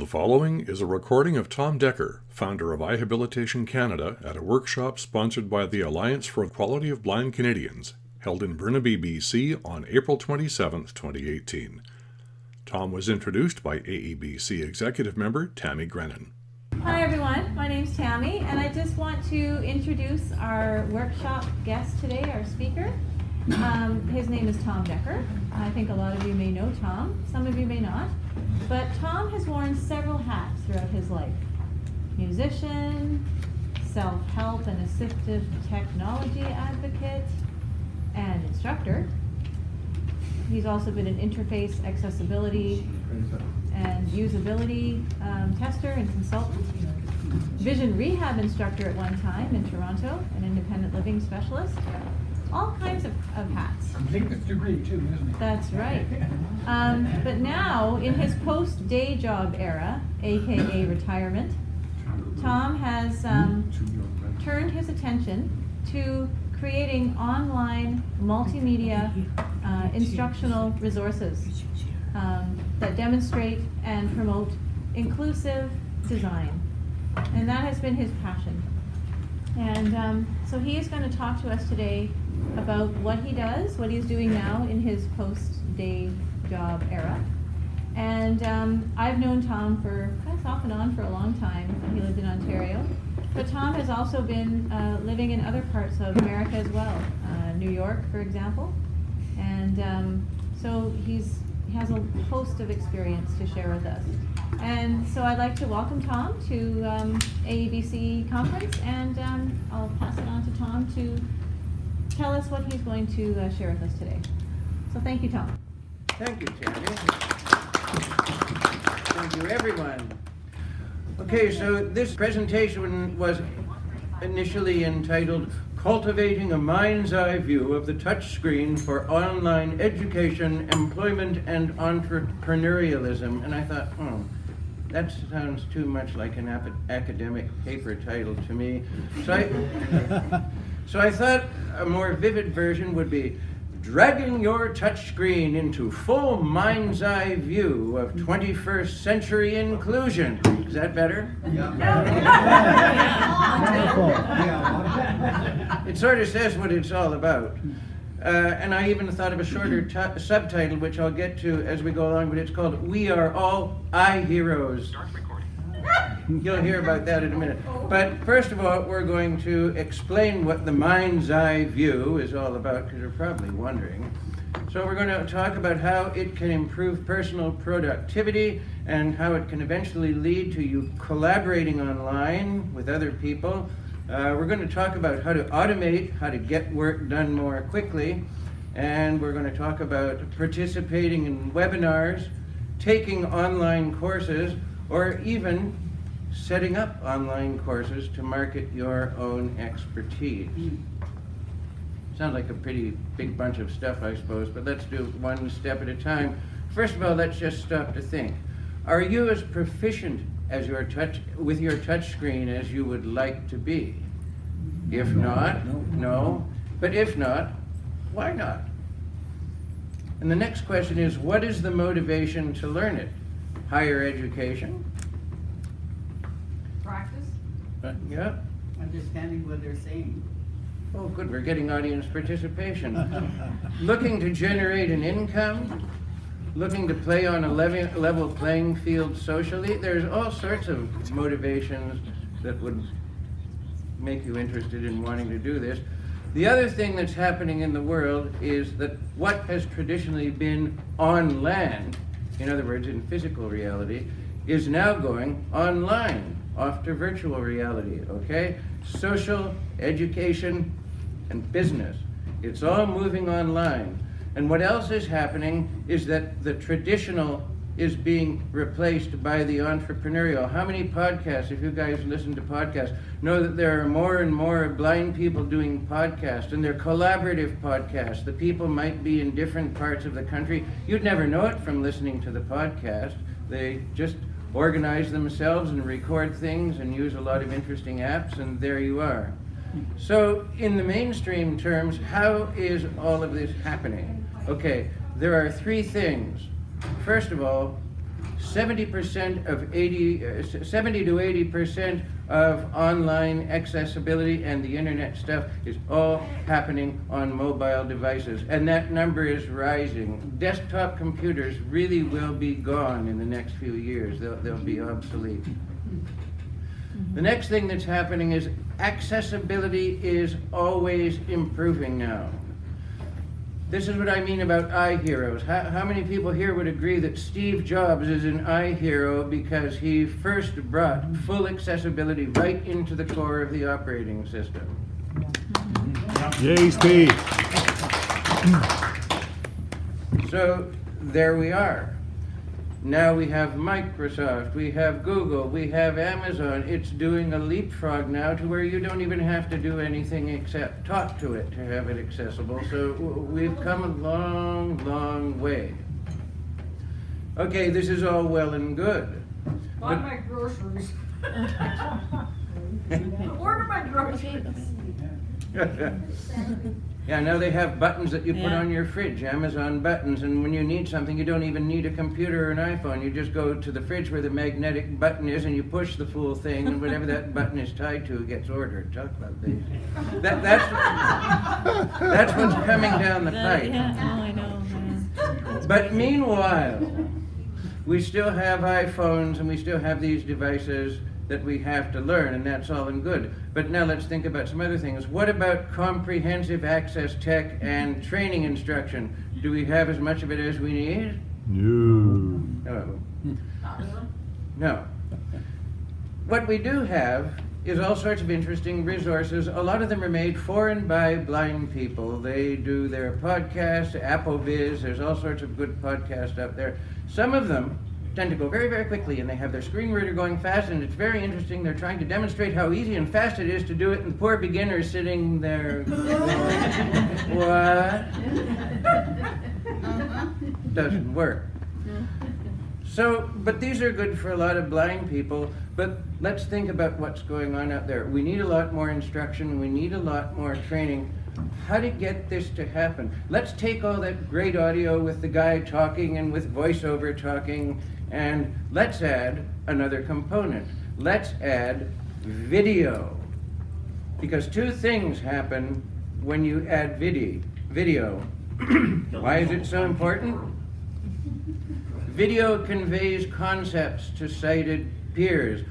The following is a recording of Tom Dekker, founder of iHabilitation Canada, at a workshop sponsored by the Alliance for the Equality of Blind Canadians, held in Burnaby, BC on April 27, 2018. Tom was introduced by AEBC executive member Tammy Grennan. Hi everyone, my name's Tammy, and I just want to introduce our workshop guest today, our speaker. His name is Tom Dekker. I think a lot of you may know Tom, some of you may not. But Tom has worn several hats throughout his life. Musician, self-help and assistive technology advocate, and instructor. He's also been an interface accessibility and usability tester and consultant. Vision rehab instructor at one time in Toronto, an independent living specialist. All kinds of hats. Complete with degree too, isn't it? That's right. But now, in his post-day job era, aka retirement, Tom has turned his attention to creating online multimedia instructional resources that demonstrate and promote inclusive design. And that has been his passion. And so he is going to talk to us today about what he does, what he's doing now in his post-day job era. And I've known Tom for off and on for a long time. He lived in Ontario. But Tom has also been living in other parts of America as well, New York, for example. And so he has a host of experience to share with us. And so I'd like to welcome Tom to AEBC conference, and I'll pass it on to Tom to tell us what he's going to share with us today. So thank you, Tom. Thank you, Tammy. Thank you, everyone. Okay, so this presentation was initially entitled Cultivating a Mind's Eye View of the Touchscreen for Online Education, Employment, and Entrepreneurialism. And I thought, that sounds too much like an academic paper title to me. So I thought a more vivid version would be dragging your touchscreen into full mind's eye view of 21st century inclusion. Is that better? It sort of says what it's all about. And I even thought of a shorter subtitle, which I'll get to as we go along, but it's called We Are All iHeroes. You'll hear about that in a minute. But first of all, we're going to explain what the mind's eye view is all about, because you're probably wondering. So we're going to talk about how it can improve personal productivity and how it can eventually lead to you collaborating online with other people. We're going to talk about how to automate, how to get work done more quickly, and we're going to talk about participating in webinars, taking online courses, or even setting up online courses to market your own expertise. Sounds like a pretty big bunch of stuff, I suppose, but let's do one step at a time. First of all, let's just stop to think. Are you as proficient as with your touch screen as you would like to be? If not, no. But if not, why not? And the next question is, what is the motivation to learn it? Higher education? Practice? Yeah. Understanding what they're saying. Oh, good, we're getting audience participation. Looking to generate an income? Looking to play on a level playing field socially? There's all sorts of motivations that would make you interested in wanting to do this. The other thing that's happening in the world is that what has traditionally been on land, in other words, in physical reality, is now going online, off to virtual reality, okay? Social, education, and business. It's all moving online. And what else is happening is that the traditional is being replaced by the entrepreneurial. How many podcasts, if you guys listen to podcasts, know that there are more and more blind people doing podcasts, and they're collaborative podcasts. The people might be in different parts of the country. You'd never know it from listening to the podcast. They just organize themselves and record things and use a lot of interesting apps, and there you are. So in the mainstream terms, how is all of this happening? Okay, there are three things. First of all, 70 to 80% of online accessibility and the internet stuff is all happening on mobile devices, and that number is rising. Desktop computers really will be gone in the next few years. They'll be obsolete. The next thing that's happening is accessibility is always improving now. This is what I mean about iHeroes. How many people here would agree that Steve Jobs is an iHero because he first brought full accessibility right into the core of the operating system? Yay, Steve. So there we are. Now we have Microsoft, we have Google, we have Amazon. It's doing a leapfrog now to where you don't even have to do anything except talk to it to have it accessible. So we've come a long, long way. Okay, this is all well and good. Buy my groceries. Order my groceries. Yeah, now they have buttons that you put on your fridge, Amazon buttons, and when you need something, you don't even need a computer or an iPhone. You just go to the fridge where the magnetic button is and you push the full thing, and whatever that button is tied to gets ordered. Talk about this. That's what's coming down the pipe. I know. But meanwhile, we still have iPhones and we still have these devices that we have to learn, and that's all and good. But now let's think about some other things. What about comprehensive access tech and training instruction? Do we have as much of it as we need? No. No. No. What we do have is all sorts of interesting resources. A lot of them are made for and by blind people. They do their podcasts, AppleViz, there's all sorts of good podcasts out there. Some of them tend to go very, very quickly, and they have their screen reader going fast, and it's very interesting. They're trying to demonstrate how easy and fast it is to do it, and the poor beginner is sitting there. What? Doesn't work. So, but these are good for a lot of blind people, but let's think about what's going on out there. We need a lot more instruction, we need a lot more training. How to get this to happen? Let's take all that great audio with the guy talking and with voiceover talking, and let's add another component. Let's add video. Because two things happen when you add video. Why is it so important? Video conveys concepts to sighted peers.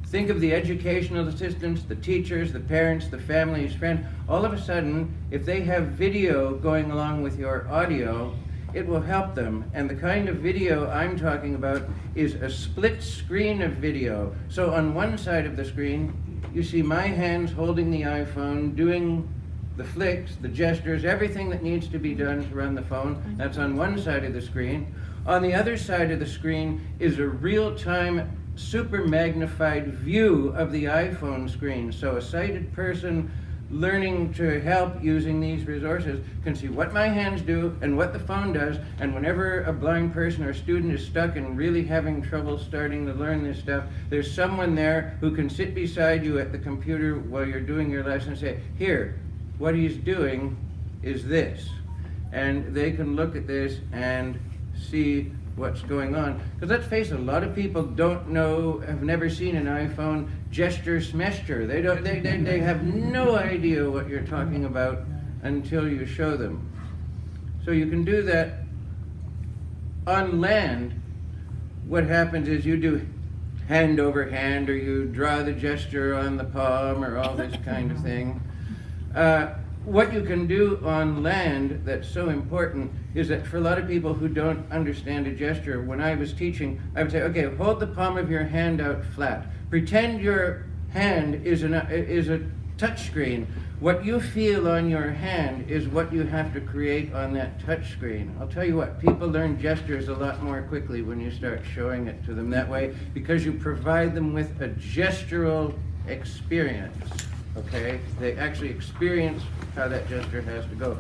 Think of the educational assistants, the teachers, the parents, the families, friends. All of a sudden, if they have video going along with your audio, it will help them. And the kind of video I'm talking about is a split screen of video. So on one side of the screen, you see my hands holding the iPhone, doing the flicks, the gestures, everything that needs to be done to run the phone. That's on one side of the screen. On the other side of the screen is a real-time, super magnified view of the iPhone screen. So a sighted person learning to help using these resources can see what my hands do and what the phone does, and whenever a blind person or student is stuck and really having trouble starting to learn this stuff, there's someone there who can sit beside you at the computer while you're doing your lesson and say, here, what he's doing is this. And they can look at this and see what's going on. Because let's face it, a lot of people don't know, have never seen an iPhone gesture smesture. They have no idea what you're talking about until you show them. So you can do that. On land, what happens is you do hand over hand, or you draw the gesture on the palm, or all this kind of thing. What you can do on land that's so important is that for a lot of people who don't understand a gesture, when I was teaching, I would say, okay, hold the palm of your hand out flat. Pretend your hand is a touch screen. What you feel on your hand is what you have to create on that touch screen. I'll tell you what, people learn gestures a lot more quickly when you start showing it to them that way, because you provide them with a gestural experience. Okay, they actually experience how that gesture has to go.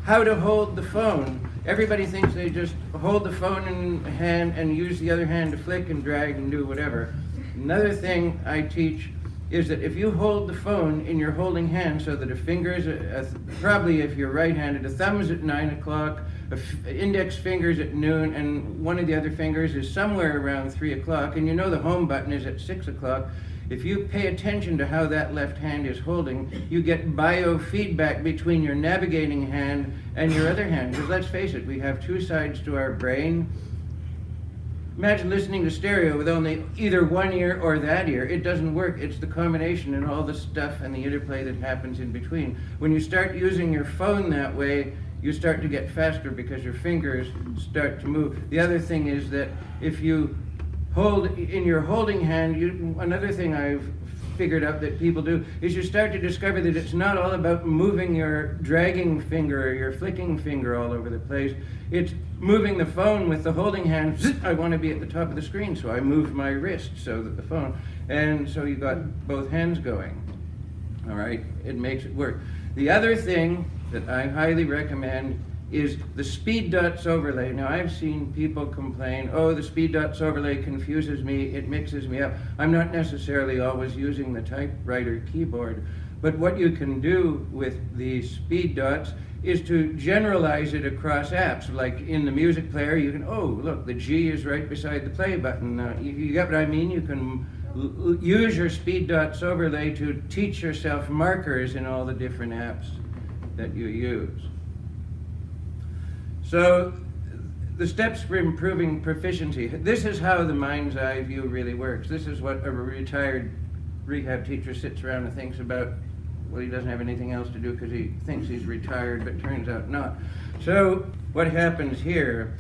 How to hold the phone. Everybody thinks they just hold the phone in hand and use the other hand to flick and drag and do whatever. Another thing I teach is that if you hold the phone in your holding hand so that a finger is, probably if you're right-handed, a thumb is at 9 o'clock, index finger's at noon, and one of the other fingers is somewhere around 3 o'clock, and you know the home button is at 6 o'clock. If you pay attention to how that left hand is holding, you get biofeedback between your navigating hand and your other hand. Because let's face it, we have two sides to our brain. Imagine listening to stereo with only either one ear or that ear. It doesn't work. It's the combination and all the stuff and the interplay that happens in between. When you start using your phone that way, you start to get faster because your fingers start to move. The other thing is that if you hold in your holding hand, another thing I've figured out that people do is you start to discover that it's not all about moving your dragging finger or your flicking finger all over the place. It's moving the phone with the holding hand. I want to be at the top of the screen, so I move my wrist so that the phone, and so you got both hands going. All right, it makes it work. The other thing that I highly recommend is the speed dots overlay. Now I've seen people complain, oh, the speed dots overlay confuses me, it mixes me up. I'm not necessarily always using the typewriter keyboard, but what you can do with the speed dots is to generalize it across apps. Like in the music player, you can, oh, look, the G is right beside the play button. You get what I mean? You can use your speed dots overlay to teach yourself markers in all the different apps that you use. So the steps for improving proficiency. This is how the mind's eye view really works. This is what a retired rehab teacher sits around and thinks about. Well, he doesn't have anything else to do because he thinks he's retired, but turns out not. So what happens here,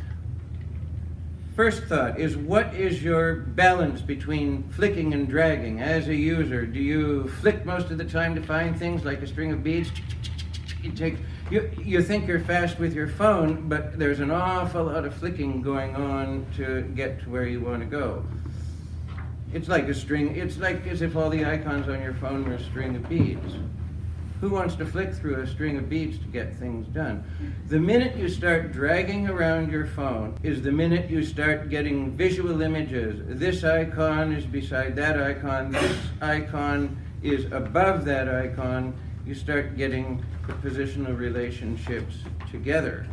first thought is, what is your balance between flicking and dragging as a user? Do you flick most of the time to find things like a string of beads? You think you're fast with your phone, but there's an awful lot of flicking going on to get to where you want to go. It's like a string, it's like as if all the icons on your phone were a string of beads. Who wants to flick through a string of beads to get things done? The minute you start dragging around your phone is the minute you start getting visual images. This icon is beside that icon, this icon is above that icon. You start getting the positional relationships together.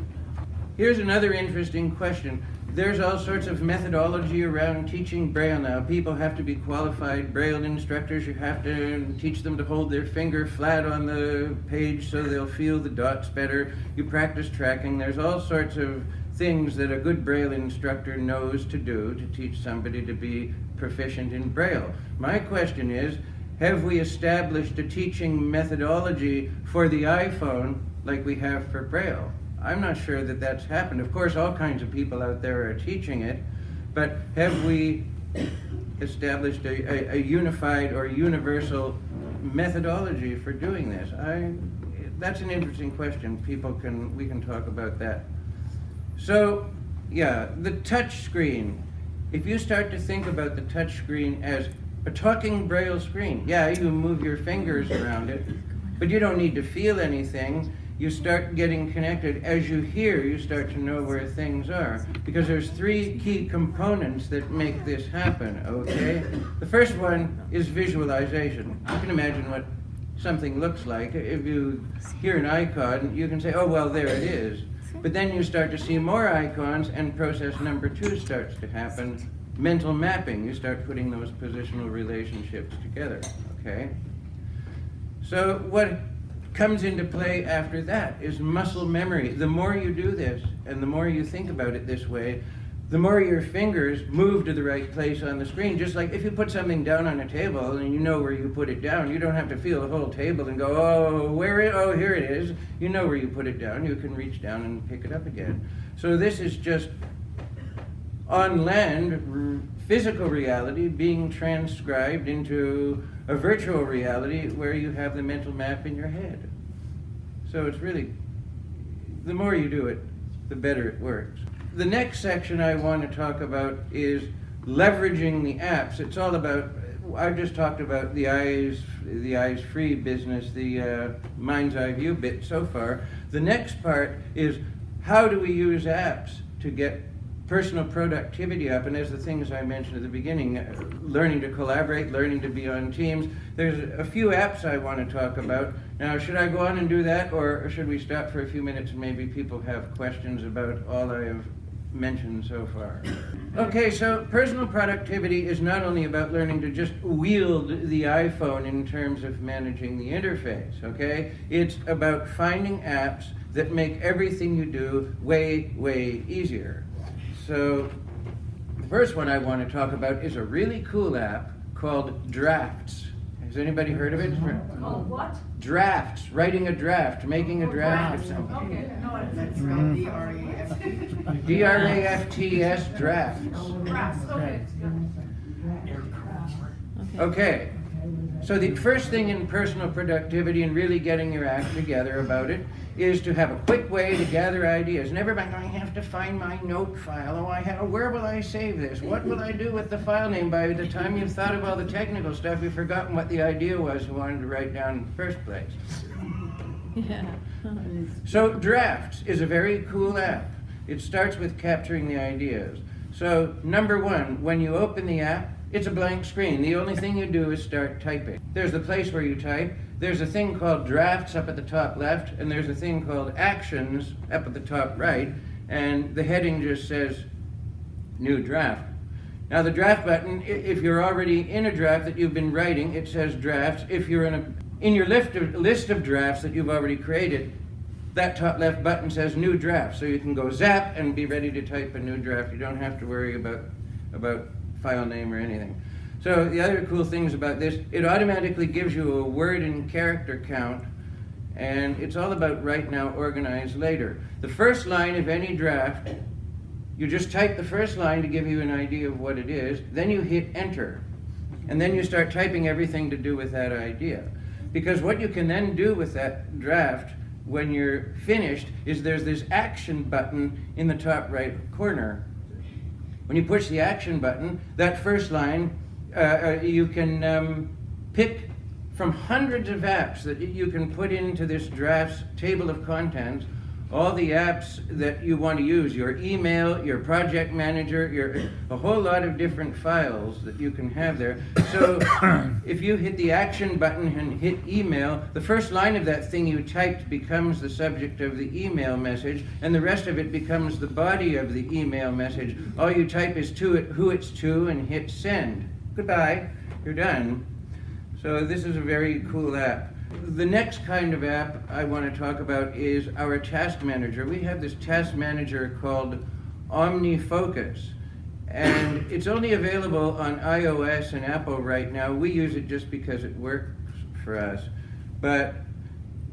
Here's another interesting question. There's all sorts of methodology around teaching Braille now. People have to be qualified Braille instructors. You have to teach them to hold their finger flat on the page so they'll feel the dots better. You practice tracking. There's all sorts of things that a good Braille instructor knows to do to teach somebody to be proficient in Braille. My question is, have we established a teaching methodology for the iPhone like we have for Braille? I'm not sure that that's happened. Of course, all kinds of people out there are teaching it, but have we established a unified or universal methodology for doing this? That's an interesting question. We can talk about that. So, yeah, the touch screen. If you start to think about the touch screen as a talking Braille screen, yeah, you move your fingers around it, but you don't need to feel anything. You start getting connected. As you hear, you start to know where things are. Because there's three key components that make this happen, okay? The first one is visualization. You can imagine what something looks like. If you hear an icon, you can say, oh, well, there it is. But then you start to see more icons, and process number 2 starts to happen. Mental mapping. You start putting those positional relationships together, okay? So what comes into play after that is muscle memory. The more you do this, and the more you think about it this way, the more your fingers move to the right place on the screen. Just like if you put something down on a table and you know where you put it down, you don't have to feel the whole table and go, oh, here it is. You know where you put it down. You can reach down and pick it up again. So this is just on land, physical reality being transcribed into a virtual reality where you have the mental map in your head. So it's really, the more you do it, the better it works. The next section I want to talk about is leveraging the apps. It's all about, I've just talked about the eyes free business, the mind's eye view bit so far. The next part is, how do we use apps to get personal productivity app, and there's the things I mentioned at the beginning, learning to collaborate, learning to be on teams. There's a few apps I want to talk about. Now, should I go on and do that, or should we stop for a few minutes and maybe people have questions about all I have mentioned so far? Okay, so personal productivity is not only about learning to just wield the iPhone in terms of managing the interface, okay? It's about finding apps that make everything you do way, way easier. So the first one I want to talk about is a really cool app called Drafts. Has anybody heard of it? Called what? Drafts, writing a draft, making a draft of something. Okay, no, That's it's spelled D-R-A-F-T. D-R-A-F-T-S, drafts. drafts, okay. Okay, so the first thing in personal productivity and really getting your act together about it is to have a quick way to gather ideas. Never mind, I have to find my note file. Where will I save this? What will I do with the file name? By the time you've thought of all the technical stuff, you've forgotten what the idea was you wanted to write down in the first place. Yeah. So Drafts is a very cool app. It starts with capturing the ideas. So number one, when you open the app, it's a blank screen. The only thing you do is start typing. There's the place where you type. There's a thing called Drafts up at the top left, and there's a thing called Actions up at the top right, and the heading just says New Draft. Now the draft button, if you're already in a draft that you've been writing, it says Drafts. If you're in your list of drafts that you've already created, that top left button says New Draft, so you can go zap and be ready to type a new draft. You don't have to worry about file name or anything. So the other cool things about this, it automatically gives you a word and character count, and it's all about write now, organize later. The first line of any draft, you just type the first line to give you an idea of what it is, then you hit enter, and then you start typing everything to do with that idea. Because what you can then do with that draft when you're finished is there's this action button in the top right corner. When you push the action button, that first line, you can pick from hundreds of apps that you can put into this drafts table of contents, all the apps that you want to use, your email, your project manager, a whole lot of different files that you can have there. So if you hit the action button and hit email, the first line of that thing you typed becomes the subject of the email message, and the rest of it becomes the body of the email message. All you type is who it's to, and hit send. Goodbye, you're done. So this is a very cool app. The next kind of app I want to talk about is our task manager. We have this task manager called OmniFocus, and it's only available on iOS and Apple right now. We use it just because it works for us. But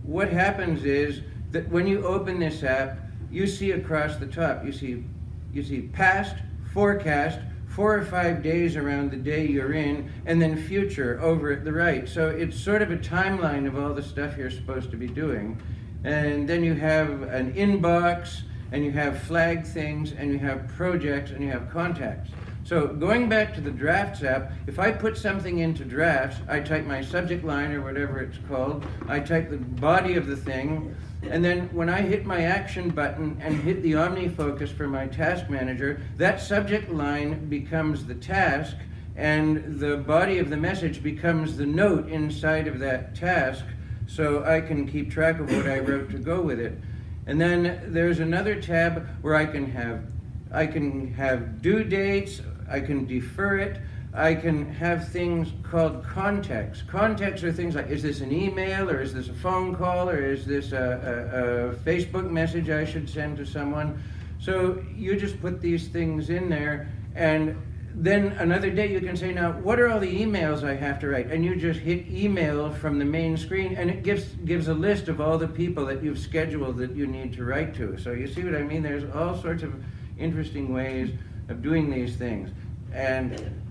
what happens is that when you open this app, you see across the top, you see past, forecast, 4 or 5 days around the day you're in, and then future over at the right. So it's sort of a timeline of all the stuff you're supposed to be doing. And then you have an inbox, and you have flag things, and you have projects, and you have contacts. So going back to the Drafts app, if I put something into Drafts, I type my subject line or whatever it's called, I type the body of the thing, and then when I hit my action button and hit the OmniFocus for my task manager, that subject line becomes the task, and the body of the message becomes the note inside of that task, so I can keep track of what I wrote to go with it. And then there's another tab where I can have due dates, I can defer it, I can have things called contexts. Contexts are things like, is this an email, or is this a phone call, or is this a Facebook message I should send to someone? So you just put these things in there, and then another day you can say, now, what are all the emails I have to write? And you just hit email from the main screen, and it gives a list of all the people that you've scheduled that you need to write to. So you see what I mean? There's all sorts of interesting ways of doing these things. And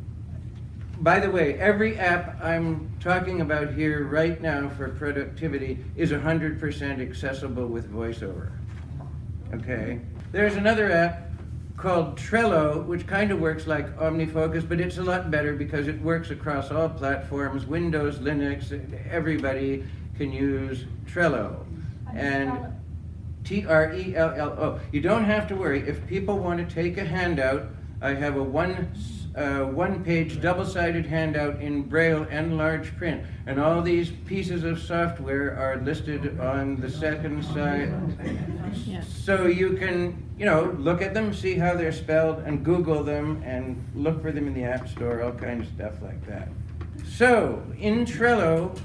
by the way, every app I'm talking about here right now for productivity is 100% accessible with VoiceOver. Okay? There's another app called Trello, which kind of works like OmniFocus, but it's a lot better because it works across all platforms, Windows, Linux, everybody can use Trello. And Trello. You don't have to worry. If people want to take a handout, I have a one-page double-sided handout in Braille and large print, and all these pieces of software are listed on the second side. Yeah. So you can, look at them, see how they're spelled, and Google them, and look for them in the App Store, all kinds of stuff like that. So, in Trello,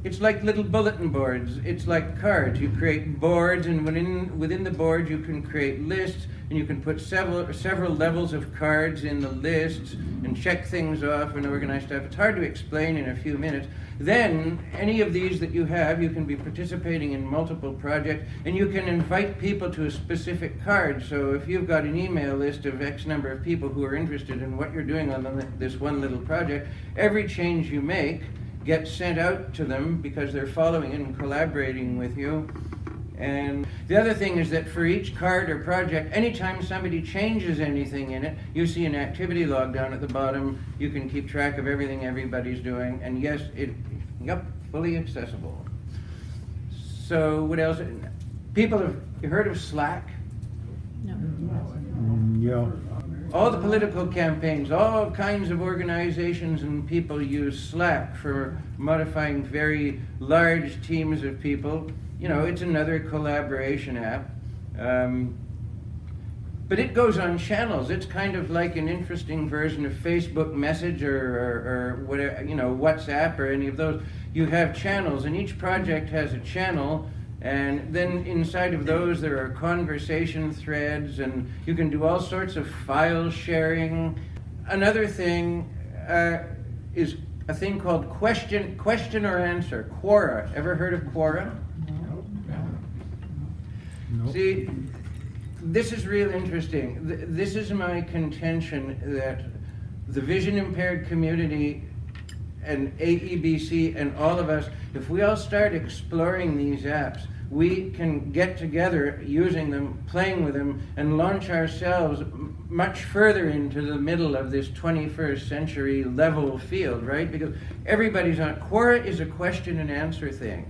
it's like little bulletin boards. It's like cards. You create boards, and within the board you can create lists, and you can put several levels of cards in the lists and check things off and organize stuff. It's hard to explain in a few minutes. Then, any of these that you have, you can be participating in multiple projects, and you can invite people to a specific card. So if you've got an email list of X number of people who are interested in what you're doing on this one little project, every change you make gets sent out to them because they're following and collaborating with you. And the other thing is that for each card or project, anytime somebody changes anything in it, you see an activity log down at the bottom. You can keep track of everything everybody's doing. And yes, fully accessible. So what else? People have you heard of Slack? No. Yeah. All the political campaigns, all kinds of organizations and people use Slack for modifying very large teams of people. It's another collaboration app. But it goes on channels. It's kind of like an interesting version of Facebook Message or whatever, WhatsApp or any of those. You have channels, and each project has a channel. And then inside of those there are conversation threads, and you can do all sorts of file sharing. Another thing is a thing called question or answer, Quora. Ever heard of Quora? No. See, this is real interesting. This is my contention that the vision impaired community and AEBC and all of us, if we all start exploring these apps, we can get together using them, playing with them, and launch ourselves much further into the middle of this 21st century level field, right? Because everybody's on. Quora is a question and answer thing.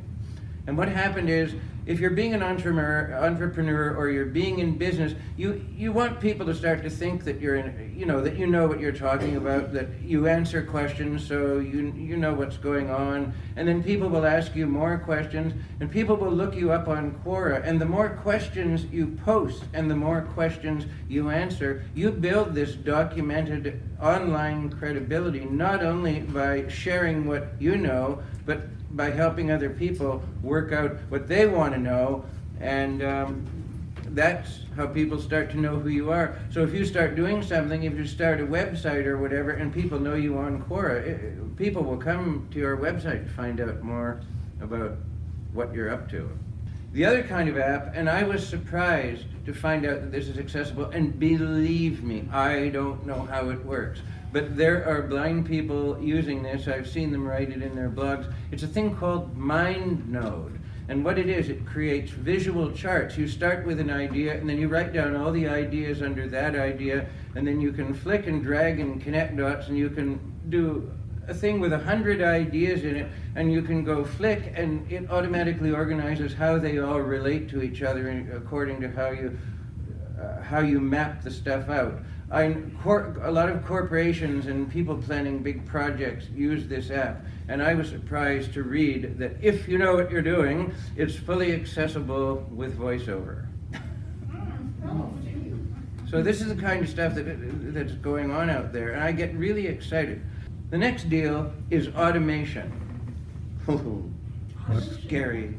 And what happened is, if you're being an entrepreneur or you're being in business, you want people to start to think that you're that you know what you're talking about, that you answer questions so you know what's going on, and then people will ask you more questions, and people will look you up on Quora, and the more questions you post and the more questions you answer, you build this documented online credibility, not only by sharing what you know, but by helping other people work out what they want to know, and that's how people start to know who you are. So if you start doing something, if you start a website or whatever, and people know you on Quora, people will come to your website to find out more about what you're up to. The other kind of app, and I was surprised to find out that this is accessible, and believe me, I don't know how it works. But there are blind people using this. I've seen them write it in their blogs. It's a thing called MindNode. And what it is, it creates visual charts. You start with an idea, and then you write down all the ideas under that idea, and then you can flick and drag and connect dots, and you can do a thing with 100 ideas in it, and you can go flick, and it automatically organizes how they all relate to each other according to how you map the stuff out. A lot of corporations and people planning big projects use this app, and I was surprised to read that if you know what you're doing, it's fully accessible with voiceover. So this is the kind of stuff that's going on out there, and I get really excited. The next deal is automation. Scary.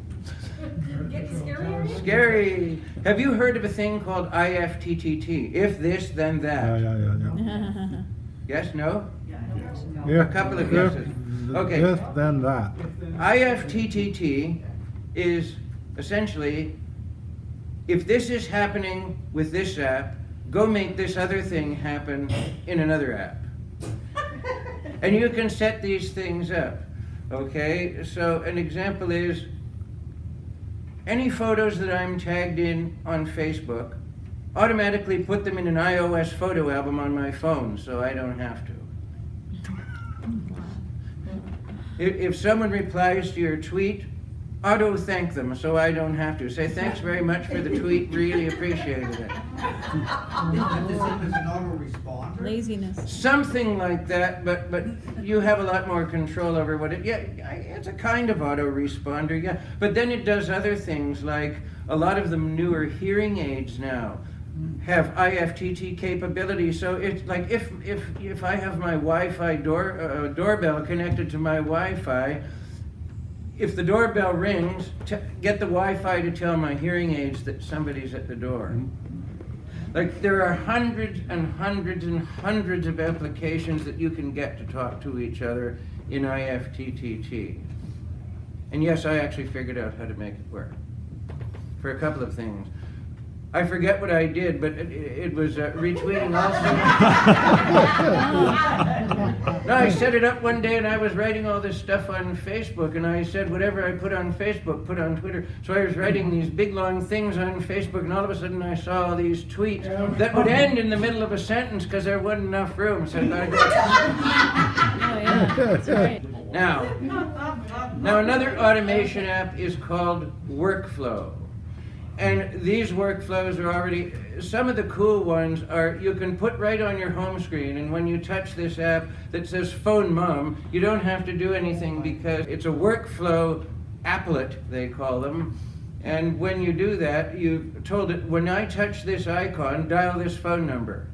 Getting scarier? Scary. Have you heard of a thing called IFTTT? If this, then that. Yeah. Yes, no? Yeah. A couple of guesses. Okay. This, then that. IFTTT is essentially, if this is happening with this app, go make this other thing happen in another app. And you can set these things up. Okay? So an example is, any photos that I'm tagged in on Facebook, automatically put them in an iOS photo album on my phone so I don't have to. If someone replies to your tweet, auto-thank them so I don't have to. Say, thanks very much for the tweet, really appreciated it. Is the same as an autoresponder? Laziness. Something like that, but you have a lot more control over what it, yeah, it's a kind of autoresponder, yeah. But then it does other things, like a lot of the newer hearing aids now have IFTT capability. So it's like if I have my Wi-Fi doorbell connected to my Wi-Fi, if the doorbell rings, get the Wi-Fi to tell my hearing aids that somebody's at the door. Like, there are hundreds and hundreds and hundreds of applications that you can get to talk to each other in IFTTT. And yes, I actually figured out how to make it work for a couple of things. I forget what I did, but it was retweeting also. No, I set it up one day and I was writing all this stuff on Facebook, and I said whatever I put on Facebook, put on Twitter. So I was writing these big long things on Facebook, and all of a sudden I saw all these tweets that would end in the middle of a sentence because there wasn't enough room. So I thought, Oh, yeah, that's right. Now another automation app is called Workflow. And these workflows are already, some of the cool ones are, you can put right on your home screen, and when you touch this app that says Phone Mom, you don't have to do anything because it's a workflow applet, they call them. And when you do that, you told it, when I touch this icon, dial this phone number.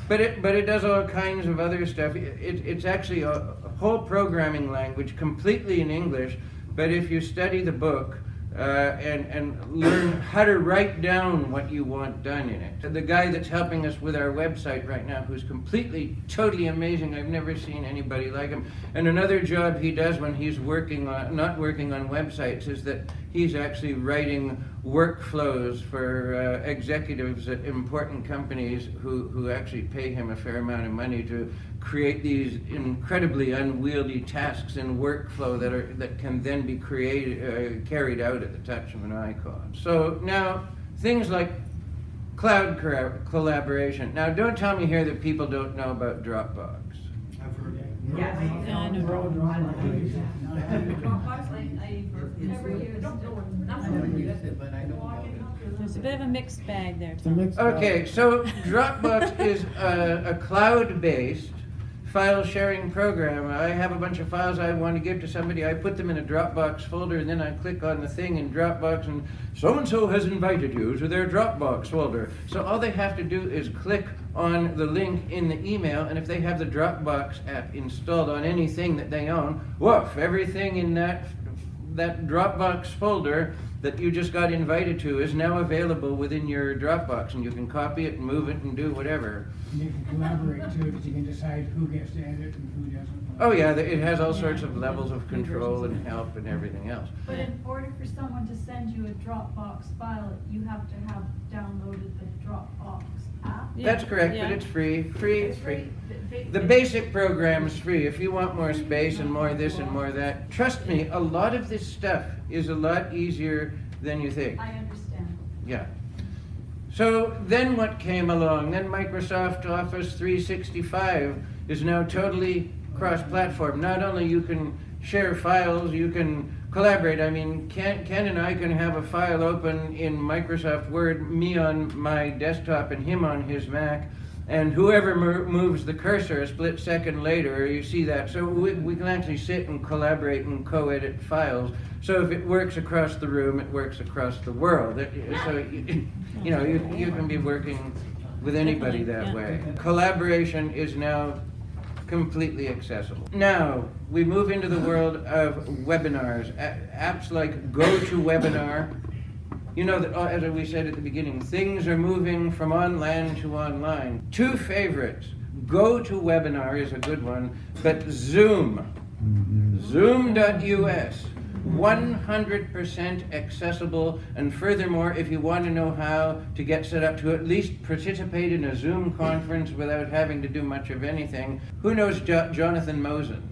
But it does all kinds of other stuff. It's actually a whole programming language, completely in English, but if you study the book, and learn how to write down what you want done in it. The guy that's helping us with our website right now, who's completely, totally amazing, I've never seen anybody like him. And another job he does when he's working on, not working on websites, is that he's actually writing workflows for executives at important companies who actually pay him a fair amount of money to create these incredibly unwieldy tasks in workflow that can then be carried out at the touch of an icon. So now, things like cloud collaboration. Now, don't tell me here that people don't know about Dropbox. I've heard that. Yes. Yeah, I know. But I don't know. There's a bit of a mixed bag there, It's a Tom. mixed bag. Okay, so Dropbox is a cloud-based file sharing program. I have a bunch of files I want to give to somebody. I put them in a Dropbox folder, and then I click on the thing in Dropbox, and so-and-so has invited you to their Dropbox folder. So all they have to do is click on the link in the email, and if they have the Dropbox app installed on anything that they own, woof, everything in that Dropbox folder that you just got invited to is now available within your Dropbox, and you can copy it and move it and do whatever. And you can collaborate too, because you can decide who gets to edit and who doesn't. Oh yeah, it has all sorts of levels of control and help and everything else. But in order for someone to send you a Dropbox file, you have to have downloaded the Dropbox app. Yeah, That's correct, yeah. but it's free. It's free. The basic program is free. If you want more space and more this and more that, trust me, a lot of this stuff is a lot easier than you think. I understand. Yeah. So then what came along? Then Microsoft Office 365 is now totally cross-platform. Not only you can share files, you can collaborate. I mean, Ken and I can have a file open in Microsoft Word, me on my desktop and him on his Mac, and whoever moves the cursor a split second later, you see that. So we can actually sit and collaborate and co-edit files. So if it works across the room, it works across the world. So you can be working with anybody that way. Collaboration is now completely accessible. Now, we move into the world of webinars. Apps like GoToWebinar. You know that, as we said at the beginning, things are moving from online to online. Two favorites. GoToWebinar is a good one, but Zoom. Zoom.us. 100% accessible, and furthermore, if you want to know how to get set up to at least participate in a Zoom conference without having to do much of anything, who knows Jonathan Mosen?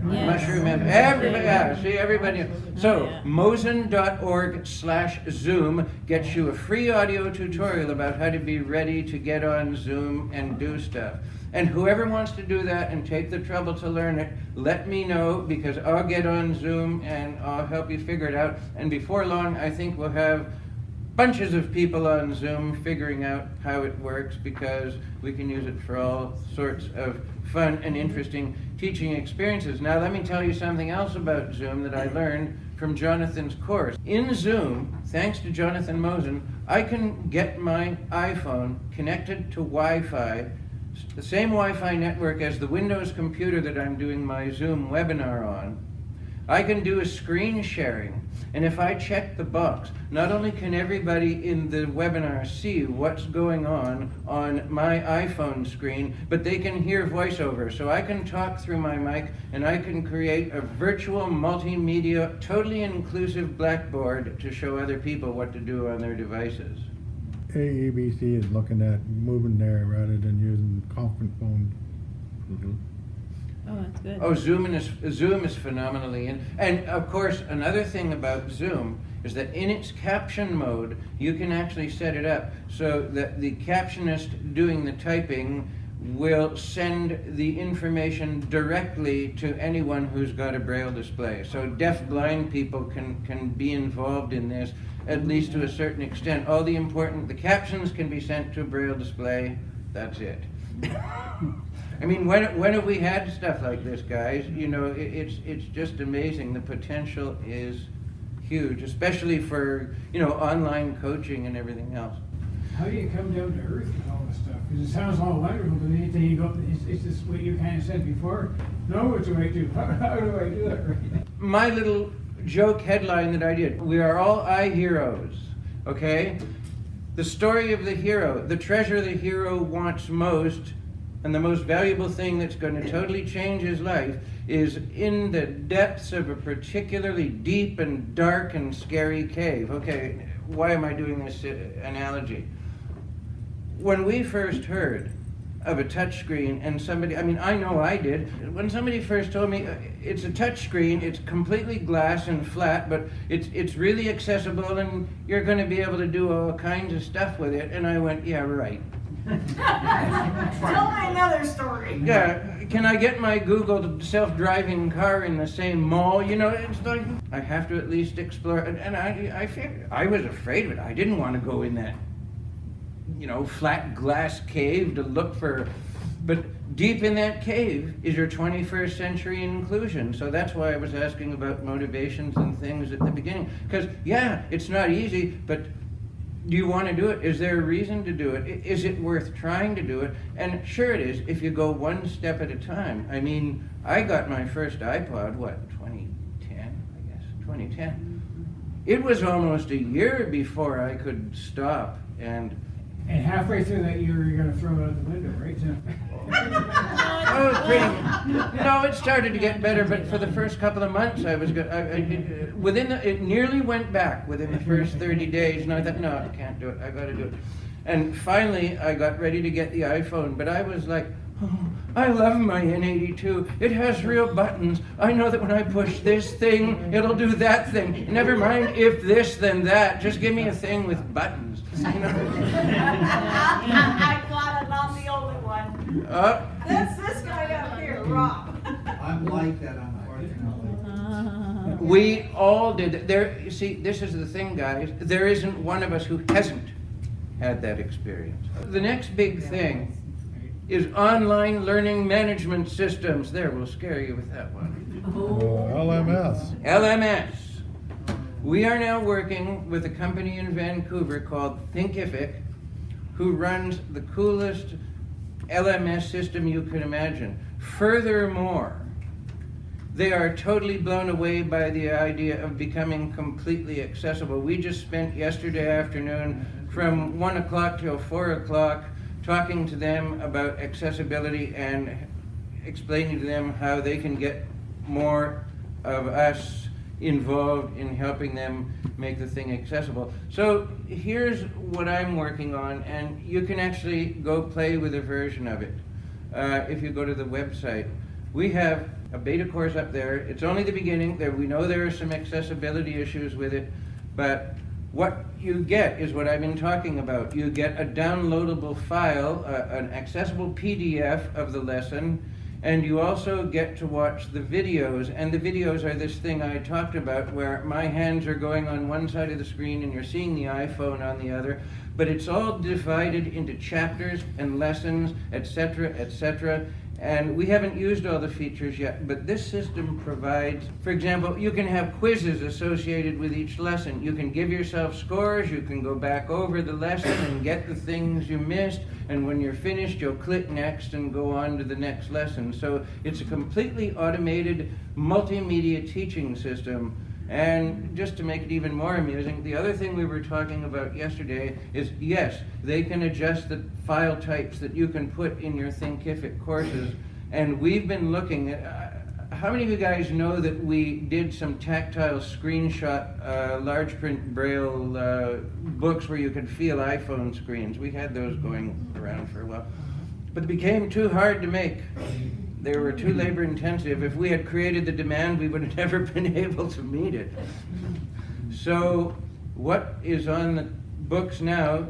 Yes. Mushroom Head. Everybody, yeah, see everybody. So, yeah. mosen.org/Zoom gets you a free audio tutorial about how to be ready to get on Zoom and do stuff. And whoever wants to do that and take the trouble to learn it, let me know, because I'll get on Zoom and I'll help you figure it out. And before long, I think we'll have bunches of people on Zoom figuring out how it works, because we can use it for all sorts of fun and interesting teaching experiences. Now, let me tell you something else about Zoom that I learned from Jonathan's course. In Zoom, thanks to Jonathan Mosen, I can get my iPhone connected to Wi-Fi, the same Wi-Fi network as the Windows computer that I'm doing my Zoom webinar on. I can do a screen sharing, and if I check the box, not only can everybody in the webinar see what's going on my iPhone screen, but they can hear voiceover. So I can talk through my mic, and I can create a virtual multimedia, totally inclusive blackboard to show other people what to do on their devices. AEBC is looking at moving there rather than using conference phone. Mhm. Oh, that's good. Oh, Zoom is phenomenally in. And of course, another thing about Zoom is that in its caption mode, you can actually set it up so that the captionist doing the typing will send the information directly to anyone who's got a Braille display. So deaf blind people can be involved in this, at least to a certain extent. The captions can be sent to a Braille display. That's it. I mean, when have we had stuff like this, guys? You know, it's just amazing. The potential is huge, especially for, you know, online coaching and everything else. How do you come down to earth with all this stuff? Because it sounds all wonderful to me until you go, it's just what you kind of said before. No, what do I do? How do I do it right? My little joke headline that I did, we are all iHeroes, okay? The story of the hero, the treasure the hero wants most, and the most valuable thing that's going to totally change his life is in the depths of a particularly deep and dark and scary cave. Okay, why am I doing this analogy? When we first heard of a touchscreen and somebody, I mean, I know I did, when somebody first told me it's a touchscreen, it's completely glass and flat, but it's really accessible and you're going to be able to do all kinds of stuff with it, and I went, yeah, right. Tell me another story. Yeah, can I get my Google self-driving car in the same mall? You know, it's like, I have to at least explore. And I figured, I was afraid of it. I didn't want to go in that, you know, flat glass cave to look for, but deep in that cave is your 21st century inclusion. So that's why I was asking about motivations and things at the beginning. Because, yeah, it's not easy, but do you want to do it? Is there a reason to do it? Is it worth trying to do it? And sure it is, if you go one step at a time. I mean, I got my first iPod, 2010, I guess, 2010. It was almost a year before I could stop, and halfway through that year, you're going to throw it out the window, right? No, it started to get better, but for the first couple of months, I was good. It nearly went back within the first 30 days, and I thought, no, I can't do it. I got to do it. And finally, I got ready to get the iPhone, but I was like, oh, I love my N82. It has real buttons. I know that when I push this thing, it'll do that thing. Never mind if this, then that. Just give me a thing with buttons. You know? I got it, not the only one. That's this guy up here, Rob. I'm like that, unfortunately. We all did. You see, this is the thing, guys. There isn't one of us who hasn't had that experience. The next big thing is online learning management systems. There, we'll scare you with that one. LMS. LMS. We are now working with a company in Vancouver called Thinkific, who runs the coolest LMS system you can imagine. Furthermore, they are totally blown away by the idea of becoming completely accessible. We just spent yesterday afternoon from 1 o'clock till 4 o'clock talking to them about accessibility and explaining to them how they can get more of us involved in helping them make the thing accessible. So here's what I'm working on, and you can actually go play with a version of it if you go to the website. We have a beta course up there. It's only the beginning. We know there are some accessibility issues with it, but what you get is what I've been talking about. You get a downloadable file, an accessible PDF of the lesson, and you also get to watch the videos. And the videos are this thing I talked about where my hands are going on one side of the screen and you're seeing the iPhone on the other. But it's all divided into chapters and lessons, etc., etc. And we haven't used all the features yet, but this system provides, for example, you can have quizzes associated with each lesson. You can give yourself scores, you can go back over the lesson and get the things you missed, and when you're finished, you'll click next and go on to the next lesson. So it's a completely automated multimedia teaching system. And just to make it even more amusing, the other thing we were talking about yesterday is, yes, they can adjust the file types that you can put in your Thinkific courses. And we've been looking at, how many of you guys know that we did some tactile screenshot, large print braille books where you could feel iPhone screens? We had those going around for a while. But it became too hard to make. They were too labor intensive. If we had created the demand, we would have never been able to meet it. So what is on the books now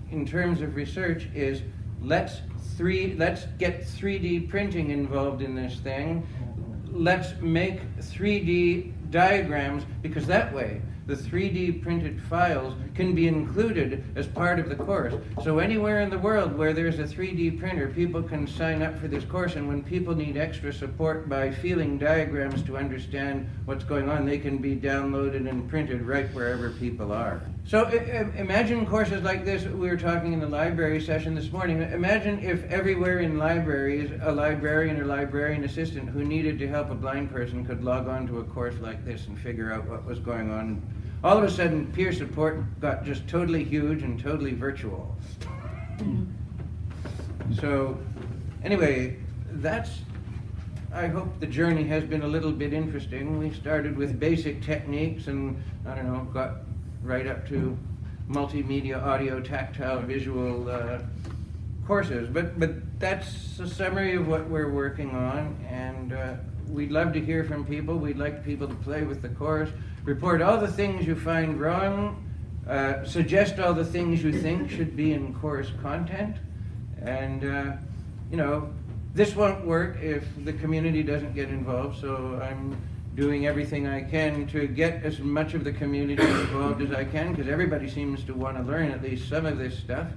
in terms of research is let's get 3D printing involved in this thing. Let's make 3D diagrams, because that way the 3D printed files can be included as part of the course. So anywhere in the world where there's a 3D printer, people can sign up for this course, and when people need extra support by feeling diagrams to understand what's going on, they can be downloaded and printed right wherever people are. So imagine courses like this. We were talking in the library session this morning. Imagine if everywhere in libraries, a librarian or librarian assistant who needed to help a blind person could log on to a course like this and figure out what was going on. All of a sudden, peer support got just totally huge and totally virtual. So anyway, I hope the journey has been a little bit interesting. We started with basic techniques and, I don't know, got right up to multimedia, audio, tactile, visual courses. But that's a summary of what we're working on, and we'd love to hear from people. We'd like people to play with the course, report all the things you find wrong, suggest all the things you think should be in course content, and this won't work if the community doesn't get involved, so I'm doing everything I can to get as much of the community involved as I can, because everybody seems to want to learn at least some of this stuff.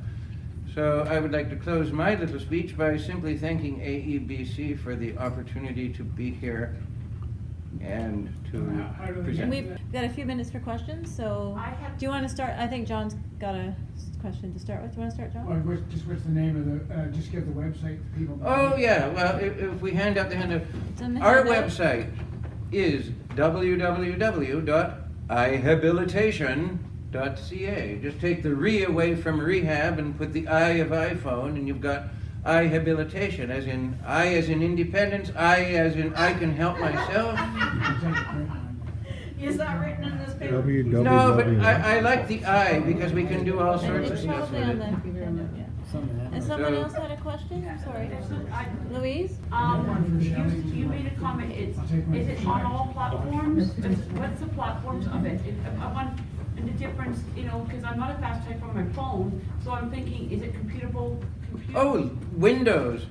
So I would like to close my little speech by simply thanking AEBC for the opportunity to be here and to present. We've got a few minutes for questions, so do you want to start? I think John's got a question to start with. Do you want to start, John? What's the name of the, just give the website to people. Oh yeah, well if we hand out the handout, The our handout. website is www.iHabilitation.ca. Just take the re away from rehab and put the I of iPhone, and you've got iHabilitation, as in I as in independence, I as in I can help myself. Is that written in this paper? No, but I like the I because we can do all sorts of It's stuff probably with on the it. handout, yeah. And someone else had a question? I'm sorry. Louise? You made a comment, is it on all platforms? What's the platforms of it? I want the difference, because I'm not a fast typer on my phone, so I'm thinking, is it computable? Oh, Windows,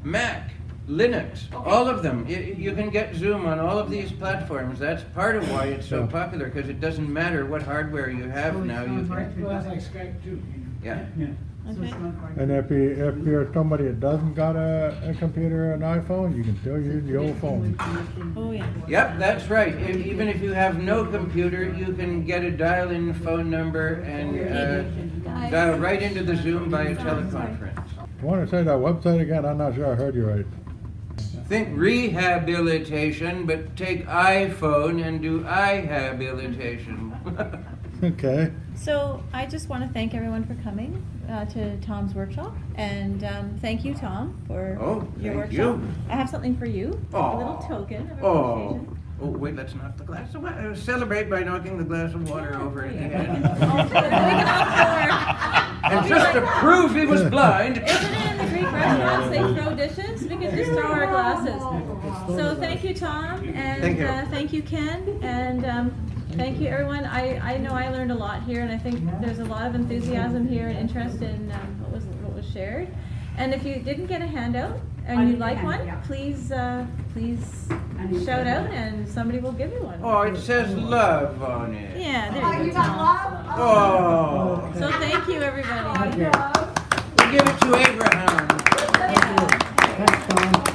Mac, Linux, all of them. You can get Zoom on all of these platforms. That's part of why it's so popular, because it doesn't matter what hardware you have now. You can, That's like Skype too. yeah. Okay. And if you're somebody that doesn't got a computer or an iPhone, you can still use the old phone. Oh, yeah. Yep, that's right. Even if you have no computer, you can get a dial-in phone number and dial right into the Zoom by a teleconference. I want to say that website again. I'm not sure I heard you right. Think rehabilitation, but take iPhone and do iHabilitation. Okay. So I just want to thank everyone for coming to Tom's workshop, and thank you, Tom, for your thank workshop. you. I have something for you, a little token of appreciation. Oh, wait, let's knock the glass of water. Celebrate by knocking the glass of water over We again. can all pour. And just to prove he was blind. Isn't it in the Greek restaurants they throw dishes? We can just throw our glasses. So thank you, Tom, and Thank you. thank you, Ken, and Thank you, everyone. I know I learned a lot here, and I think there's a lot of enthusiasm here and interest in what was shared. And if you didn't get a handout and you'd like one, please shout out and somebody will give you one. Oh, it says love on it. Yeah, there Oh, you go. you got love? Oh. So thank you, everybody. Oh, love. We'll give it to Abraham. Yeah. Thanks, Tom.